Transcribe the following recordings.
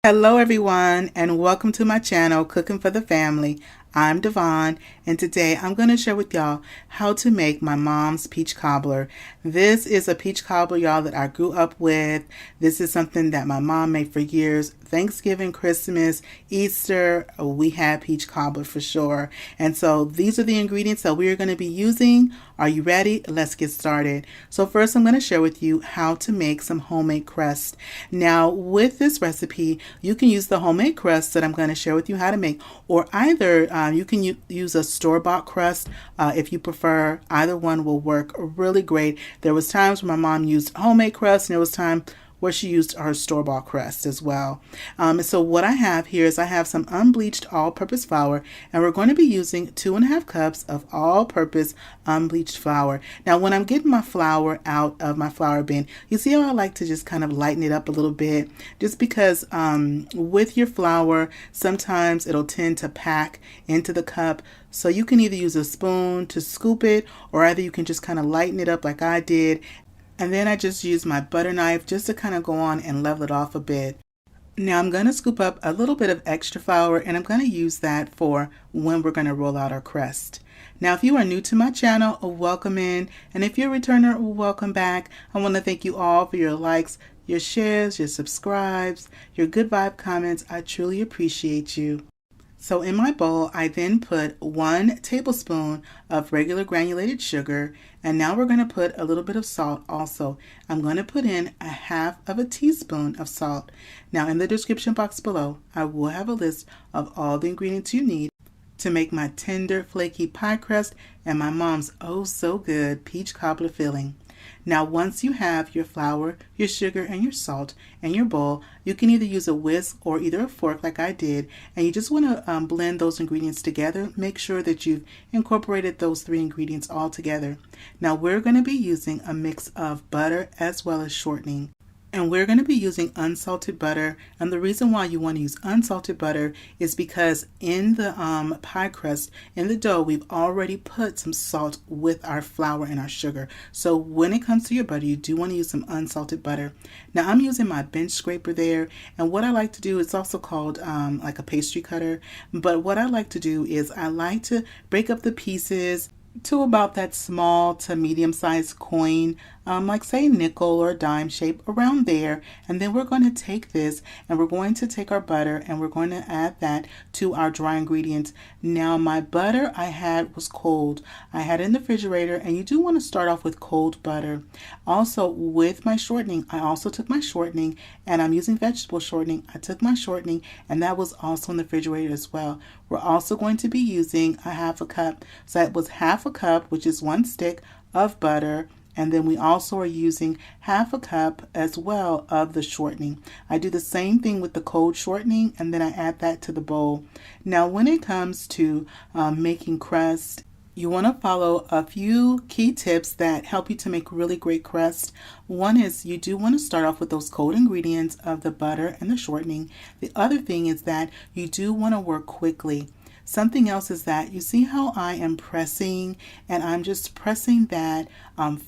Hello everyone and welcome to my channel Cooking for the Family. I'm Dyvonne and today I'm going to share with y'all how to make my mom's peach cobbler. This is a peach cobbler, y'all, that I grew up with. This is something that my mom made for years. Thanksgiving, Christmas, Easter, we had peach cobbler for sure. And so these are the ingredients that we are going to be using. Are you ready? Let's get started. So first I'm going to share with you how to make some homemade crust. Now with this recipe, you can use the homemade crust that I'm going to share with you how to make, or either you can use a store-bought crust if you prefer. Either one will work really great. There was times when my mom used homemade crust and there was time where she used her store-bought crust as well. So what I have here is I have some unbleached all-purpose flour, and we're going to be using 2.5 cups of all-purpose unbleached flour. Now when I'm getting my flour out of my flour bin, you see how I like to just kind of lighten it up a little bit, just because with your flour sometimes it'll tend to pack into the cup. So you can either use a spoon to scoop it, or either you can just kind of lighten it up like I did. And then I just use my butter knife just to kind of go on and level it off a bit. Now I'm going to scoop up a little bit of extra flour, and I'm going to use that for when we're going to roll out our crust. Now if you are new to my channel, welcome in, and if you're a returner, welcome back. I want to thank you all for your likes, your shares, your subscribes, your good vibe comments. I truly appreciate you. So in my bowl, I then put 1 tablespoon of regular granulated sugar, and now we're going to put a little bit of salt also. I'm going to put in 1/2 teaspoon of salt. Now in the description box below, I will have a list of all the ingredients you need to make my tender, flaky pie crust and my mom's oh so good peach cobbler filling. Now once you have your flour, your sugar, and your salt in your bowl, you can either use a whisk or either a fork like I did, and you just want to blend those ingredients together. Make sure that you've incorporated those 3 ingredients all together. Now we're going to be using a mix of butter as well as shortening. And we're going to be using unsalted butter, and the reason why you want to use unsalted butter is because in the pie crust, in the dough, we've already put some salt with our flour and our sugar. So when it comes to your butter, you do want to use some unsalted butter. Now I'm using my bench scraper there, and what I like to do, it's also called like a pastry cutter, but what I like to do is I like to break up the pieces to about that small to medium-sized coin, like say nickel or dime shape, around there. And then we're going to take this and we're going to take our butter and we're going to add that to our dry ingredients. Now my butter I had was cold. I had it in the refrigerator, and you do want to start off with cold butter. Also with my shortening, I also took my shortening, and I'm using vegetable shortening. I took my shortening and that was also in the refrigerator as well. We're also going to be using 1/2 cup. So that was 1/2 cup, which is 1 stick of butter. And then we also are using 1/2 cup as well of the shortening. I do the same thing with the cold shortening, and then I add that to the bowl. Now when it comes to making crust, you want to follow a few key tips that help you to make really great crust. One is you do want to start off with those cold ingredients of the butter and the shortening. The other thing is that you do want to work quickly. Something else is that you see how I am pressing, and I'm just pressing that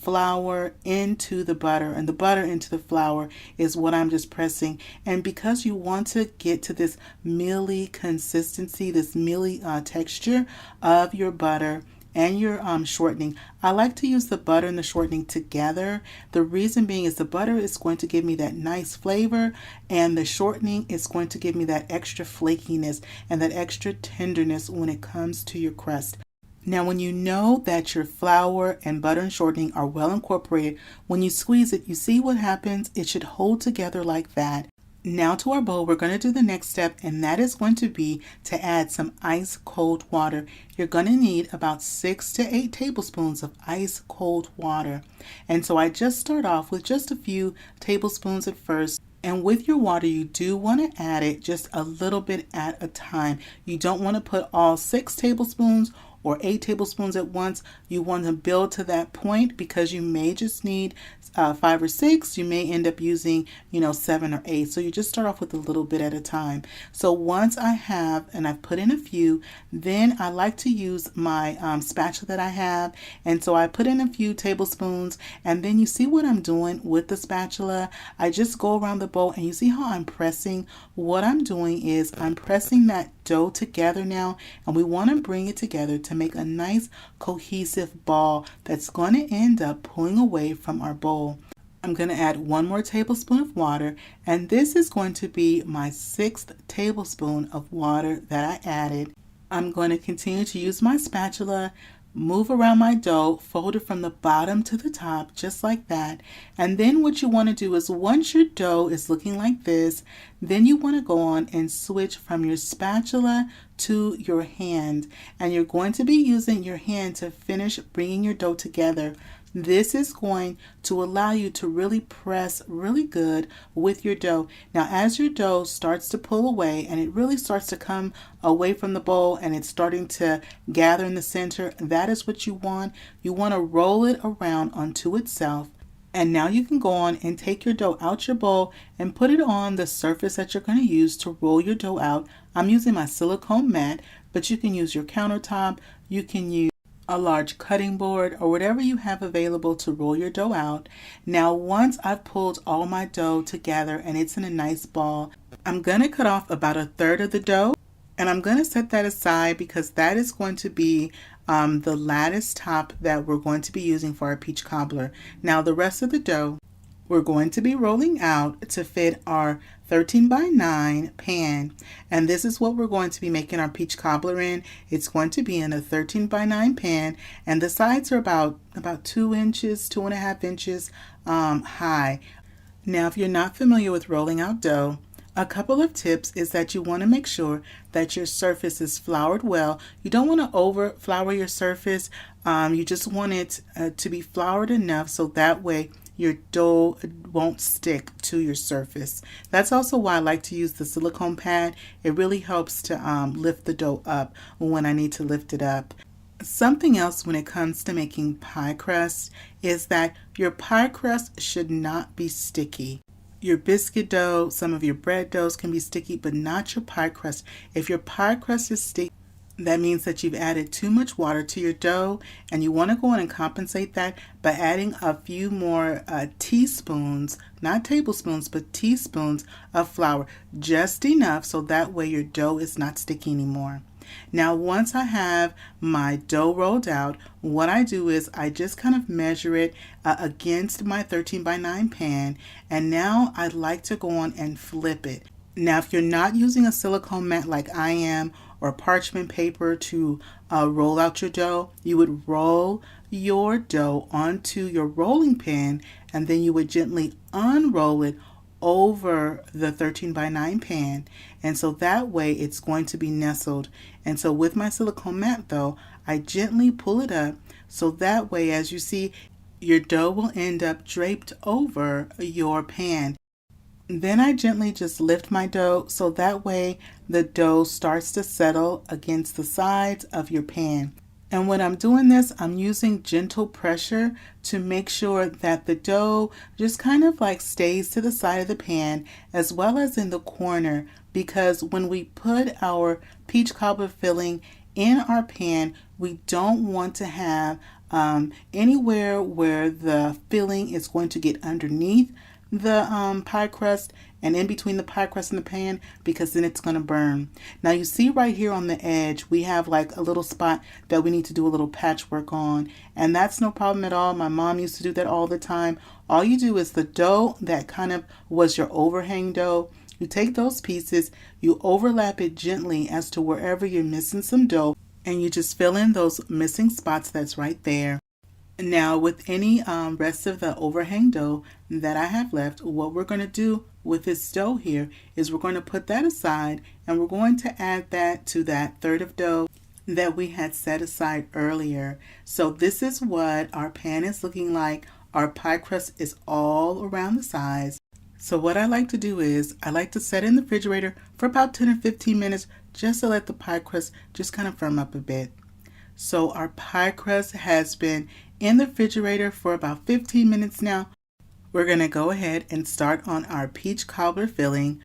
flour into the butter, and the butter into the flour is what I'm just pressing. And because you want to get to this mealy consistency, this mealy texture of your butter and your shortening, I like to use the butter and the shortening together. The reason being is the butter is going to give me that nice flavor, and the shortening is going to give me that extra flakiness and that extra tenderness when it comes to your crust. Now when you know that your flour and butter and shortening are well incorporated, when you squeeze it, you see what happens? It should hold together like that. Now to our bowl, we're going to do the next step, and that is going to be to add some ice cold water. You're going to need about 6 to 8 tablespoons of ice cold water. And so I just start off with just a few tablespoons at first. And with your water, you do want to add it just a little bit at a time. You don't want to put all 6 tablespoons or 8 tablespoons at once. You want to build to that point because you may just need 5 or 6. You may end up using, 7 or 8. So you just start off with a little bit at a time. So once I have, and I've put in a few, then I like to use my spatula that I have. And so I put in a few tablespoons, and then you see what I'm doing with the spatula. I just go around the bowl, and you see how I'm pressing. What I'm doing is I'm pressing that dough together now, and we want to bring it together to make a nice cohesive ball that's going to end up pulling away from our bowl. I'm going to add 1 more tablespoon of water, and this is going to be my 6th tablespoon of water that I added. I'm going to continue to use my spatula, move around my dough, fold it from the bottom to the top, just like that. And then what you want to do is once your dough is looking like this, then you want to go on and switch from your spatula to your hand. And you're going to be using your hand to finish bringing your dough together. This is going to allow you to really press really good with your dough. Now, as your dough starts to pull away and it really starts to come away from the bowl and it's starting to gather in the center, that is what you want. You want to roll it around onto itself. And now you can go on and take your dough out your bowl and put it on the surface that you're going to use to roll your dough out. I'm using my silicone mat, but you can use your countertop. You can use a large cutting board or whatever you have available to roll your dough out. Now, once I've pulled all my dough together and it's in a nice ball, I'm going to cut off about 1/3 of the dough, and I'm going to set that aside because that is going to be the lattice top that we're going to be using for our peach cobbler. Now, the rest of the dough we're going to be rolling out to fit our 13 by 9 pan, and this is what we're going to be making our peach cobbler in. It's going to be in a 13 by 9 pan, and the sides are about 2 inches, 2.5 inches high. Now, if you're not familiar with rolling out dough, a couple of tips is that you want to make sure that your surface is floured well. You don't want to over flour your surface. You just want it to be floured enough so that way your dough won't stick to your surface. That's also why I like to use the silicone pad. It really helps to lift the dough up when I need to lift it up. Something else when it comes to making pie crust is that your pie crust should not be sticky. Your biscuit dough, some of your bread doughs can be sticky, but not your pie crust. If your pie crust is sticky, that means that you've added too much water to your dough, and you want to go in and compensate that by adding a few more teaspoons, not tablespoons, but teaspoons of flour, just enough so that way your dough is not sticky anymore. Now, once I have my dough rolled out, what I do is I just kind of measure it against my 13 by 9 pan, and now I like to go on and flip it. Now, if you're not using a silicone mat like I am, or parchment paper to roll out your dough, you would roll your dough onto your rolling pin, and then you would gently unroll it over the 13 by 9 pan, and so that way it's going to be nestled. And so with my silicone mat though, I gently pull it up so that way, as you see, your dough will end up draped over your pan. Then I gently just lift my dough so that way the dough starts to settle against the sides of your pan. And when I'm doing this, I'm using gentle pressure to make sure that the dough just kind of like stays to the side of the pan as well as in the corner, because when we put our peach cobbler filling in our pan, we don't want to have anywhere where the filling is going to get underneath the pie crust and in between the pie crust and the pan, because then it's going to burn. Now you see right here on the edge we have like a little spot that we need to do a little patchwork on, and that's no problem at all. My mom used to do that all the time. All you do is the dough that kind of was your overhang dough, you take those pieces, you overlap it gently as to wherever you're missing some dough, and you just fill in those missing spots that's right there. Now with any rest of the overhang dough that I have left, what we're going to do with this dough here is we're going to put that aside, and we're going to add that to that third of dough that we had set aside earlier. So this is what our pan is looking like. Our pie crust is all around the sides. So what I like to do is I like to set it in the refrigerator for about 10 or 15 minutes just to let the pie crust just kind of firm up a bit. So our pie crust has been in the refrigerator for about 15 minutes now. We're going to go ahead and start on our peach cobbler filling.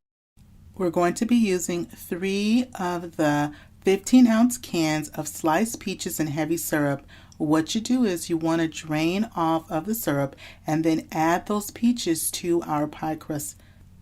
We're going to be using 3 of the 15-ounce cans of sliced peaches and heavy syrup. What you do is you want to drain off of the syrup and then add those peaches to our pie crust.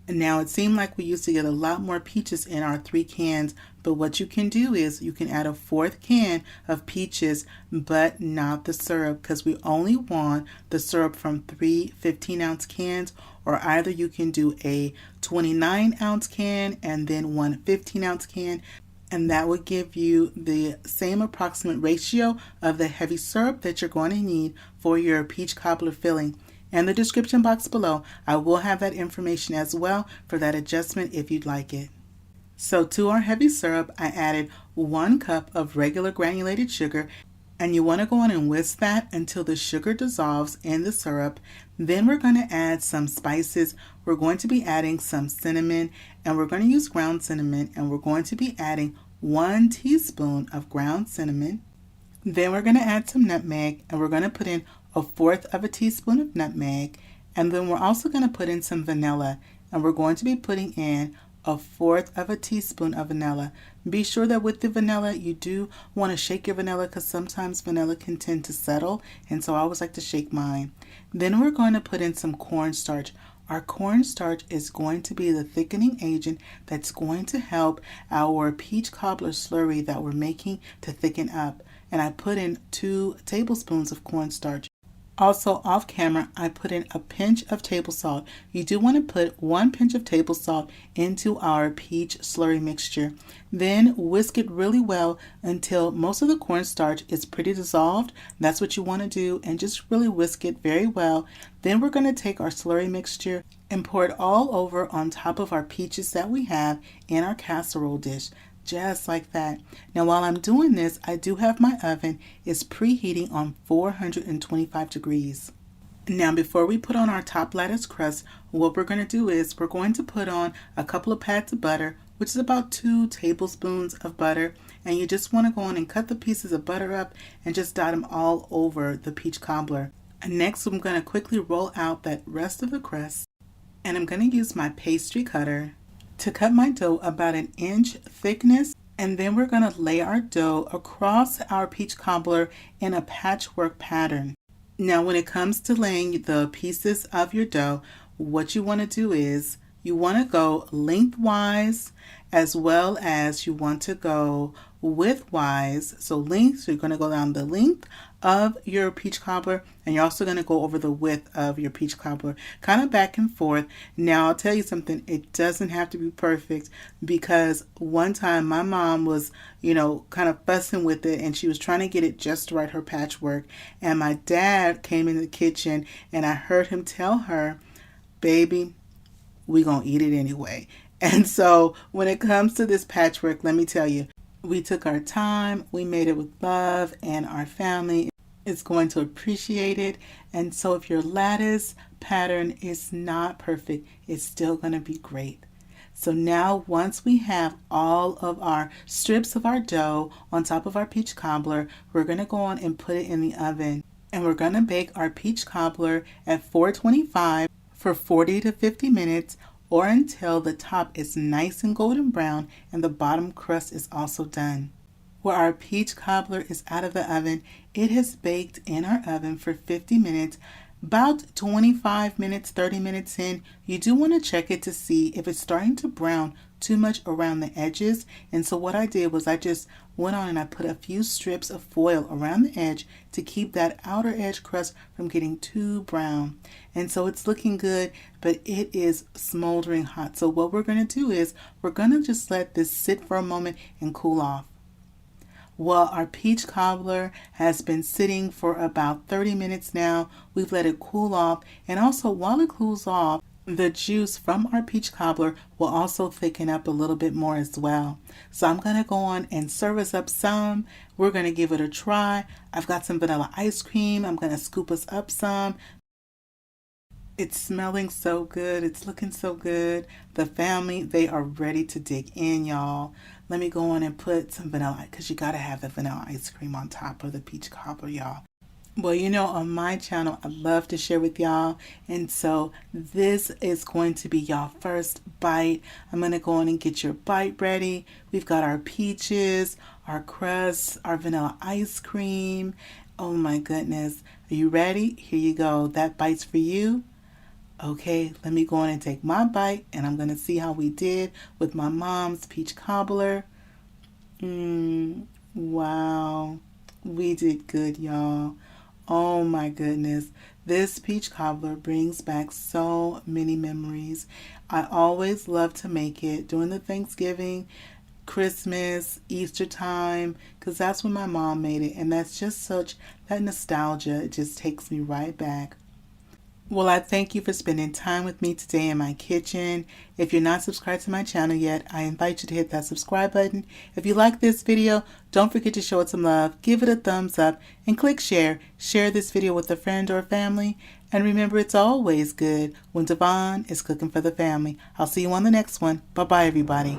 Now it seemed like we used to get a lot more peaches in our 3 cans, but what you can do is you can add a 4th can of peaches, but not the syrup, because we only want the syrup from 3 15-ounce cans, or either you can do a 29-ounce can and then 1 15-ounce can, and that would give you the same approximate ratio of the heavy syrup that you're going to need for your peach cobbler filling. In the description box below, I will have that information as well for that adjustment if you'd like it. So to our heavy syrup, I added 1 cup of regular granulated sugar, and you want to go on and whisk that until the sugar dissolves in the syrup. Then we're going to add some spices. We're going to be adding some cinnamon, and we're going to use ground cinnamon, and we're going to be adding 1 teaspoon of ground cinnamon. Then we're going to add some nutmeg, and we're going to put in 1/4 of a teaspoon of nutmeg, and then we're also going to put in some vanilla, and we're going to be putting in 1/4 of a teaspoon of vanilla. Be sure that with the vanilla you do want to shake your vanilla, because sometimes vanilla can tend to settle, and so I always like to shake mine. Then we're going to put in some cornstarch. Our cornstarch is going to be the thickening agent that's going to help our peach cobbler slurry that we're making to thicken up, and I put in 2 tablespoons of cornstarch. Also, off camera, I put in a pinch of table salt. You do want to put 1 pinch of table salt into our peach slurry mixture. Then whisk it really well until most of the cornstarch is pretty dissolved. That's what you want to do, and just really whisk it very well. Then we're going to take our slurry mixture and pour it all over on top of our peaches that we have in our casserole dish. Just like that. Now while I'm doing this, I do have my oven is preheating on 425 degrees. Now before we put on our top lattice crust, what we're going to do is we're going to put on a couple of pads of butter, which is about 2 tablespoons of butter, and you just want to go on and cut the pieces of butter up and just dot them all over the peach cobbler. And next I'm going to quickly roll out that rest of the crust, and I'm going to use my pastry cutter to cut my dough about 1 inch thickness, and then we're going to lay our dough across our peach cobbler in a patchwork pattern. Now when it comes to laying the pieces of your dough, what you want to do is you want to go lengthwise as well as you want to go widthwise. So length, so you're going to go down the length of your peach cobbler, and you're also going to go over the width of your peach cobbler, kind of back and forth. Now I'll tell you something, it doesn't have to be perfect, because one time my mom was, kind of fussing with it, and she was trying to get it just right, her patchwork, and my dad came in the kitchen and I heard him tell her, "Baby, we gonna eat it anyway." And so when it comes to this patchwork, let me tell you, we took our time, we made it with love, and our family is going to appreciate it. And so if your lattice pattern is not perfect, it's still going to be great. So now once we have all of our strips of our dough on top of our peach cobbler, we're going to go on and put it in the oven. And we're going to bake our peach cobbler at 425 for 40 to 50 minutes, or until the top is nice and golden brown and the bottom crust is also done. Where our peach cobbler is out of the oven, it has baked in our oven for 50 minutes. About 25 minutes, 30 minutes in, you do want to check it to see if it's starting to brown too much around the edges. And so what I did was I just went on and I put a few strips of foil around the edge to keep that outer edge crust from getting too brown. And so it's looking good, but it is smoldering hot. So what we're going to do is we're going to just let this sit for a moment and cool off. Well, our peach cobbler has been sitting for about 30 minutes now. We've let it cool off, and also while it cools off, the juice from our peach cobbler will also thicken up a little bit more as well. So I'm going to go on and serve us up some. We're going to give it a try. I've got some vanilla ice cream. I'm going to scoop us up some. It's smelling so good. It's looking so good. The family, they are ready to dig in, y'all. Let me go on and put some vanilla, because you got to have the vanilla ice cream on top of the peach cobbler, y'all. Well, you know, on my channel, I love to share with y'all. And so this is going to be y'all first bite. I'm going to go on and get your bite ready. We've got our peaches, our crust, our vanilla ice cream. Oh my goodness. Are you ready? Here you go. That bite's for you. Okay, let me go on and take my bite, and I'm going to see how we did with my mom's peach cobbler. Wow. We did good, y'all. Oh my goodness. This peach cobbler brings back so many memories. I always love to make it during the Thanksgiving, Christmas, Easter time, because that's when my mom made it. And that's just such, that nostalgia, it just takes me right back. Well, I thank you for spending time with me today in my kitchen. If you're not subscribed to my channel yet, I invite you to hit that subscribe button. If you like this video, don't forget to show it some love, give it a thumbs up, and click share. Share this video with a friend or family. And remember, it's always good when Dyvonne is cooking for the family. I'll see you on the next one. Bye-bye, everybody.